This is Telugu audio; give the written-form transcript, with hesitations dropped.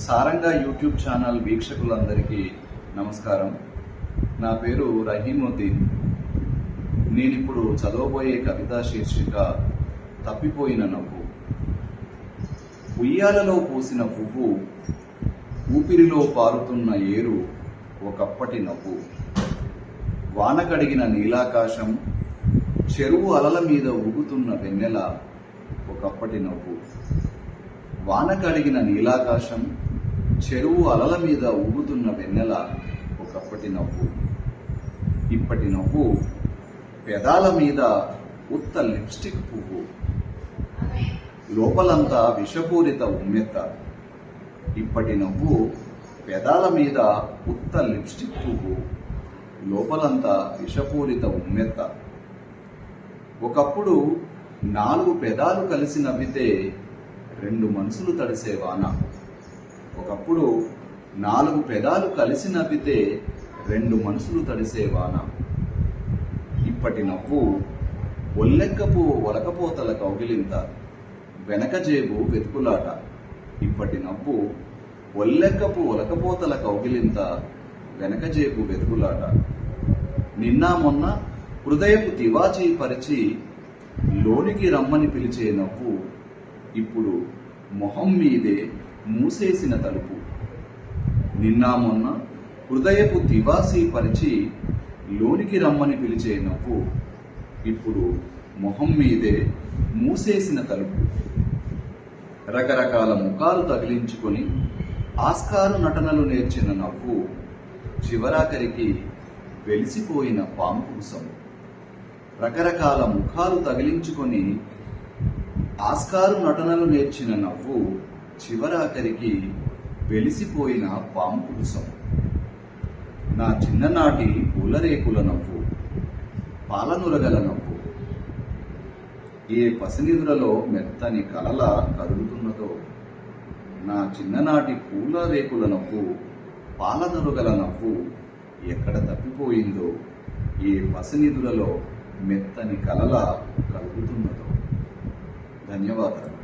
సారంగా యూట్యూబ్ ఛానల్ వీక్షకులందరికీ నమస్కారం. నా పేరు రహీముద్దీన్. నేనిప్పుడు చదవబోయే కవితా శీర్షిక తప్పిపోయిన నవ్వు. ఉయ్యాలలో పూసిన పువ్వు, ఊపిరిలో పారుతున్న ఏరు ఒకప్పటి నవ్వు. వాన కడిగిన నీలాకాశం, చెరువు అలల మీద ఊగుతున్న వెన్నెల ఒకప్పటి నవ్వు. వాన కడిగిన నీలాకాశం, చెరువు అలల మీద ఊగుతున్న వెన్నెల ఒకప్పటి నవ్వు. ఇప్పటి నవ్వు పెదాల మీద ఉత్త లిప్స్టిక్ పువ్వు, లోపలంతా విషపూరిత ఉమ్మెత్త. ఇప్పటి నవ్వు పెదాల మీద ఉత్త లిప్స్టిక్ పువ్వు, లోపలంతా విషపూరిత ఉమ్మెత్త. ఒకప్పుడు 4 పెదాలు కలిసి నవ్వితే 2 మనసులు తడిసే వాన. ఒకప్పుడు 4 పెదాలు కలిసి నవ్వితే 2 మనసులు తడిసే వాన. ఇప్పటి నవ్వు ఒల్లెక్కపు ఒలకపోతల కౌగిలింత, వెనక జేబు వెతుకులాట. ఇప్పటి నవ్వు ఒల్లెక్కపు ఒలకపోతల కౌగిలింత, వెనక జేబు వెతుకులాట. నిన్న మొన్న హృదయపు తివాచీ పరిచి లోనికి రమ్మని పిలిచే నవ్వు ఇప్పుడు మొహం మీదే మూసేసిన తలుపు. నిన్న మొన్న హృదయపు తివాసీ పరిచి లోనికి రమ్మని పిలిచే నవ్వు ఇప్పుడు మొహం మీదే మూసేసిన తలుపు. రకరకాల ముఖాలు తగిలించుకొని ఆస్కారు నటనలు నేర్చిన నవ్వు చివరాఖరికి వెలిసిపోయిన పాంకుసం. రకరకాల ముఖాలు తగిలించుకొని ఆస్కారు నటనలు నేర్చిన నవ్వు చివరాఖరికి వెలిసిపోయిన పాంకుసం. నా చిన్ననాటి పూలరేకుల నవ్వు, పాలనురగల నవ్వు, ఏ పసినిదులలో మెత్తని కలల కదులుతున్నదో. నా చిన్ననాటి పూలరేకుల నవ్వు, పాలనురగల నవ్వు ఎక్కడ తప్పిపోయిందో, ఏ పసినిదులలో మెత్తని కలల కలుగుతున్నదో. ధన్యవాదాలు.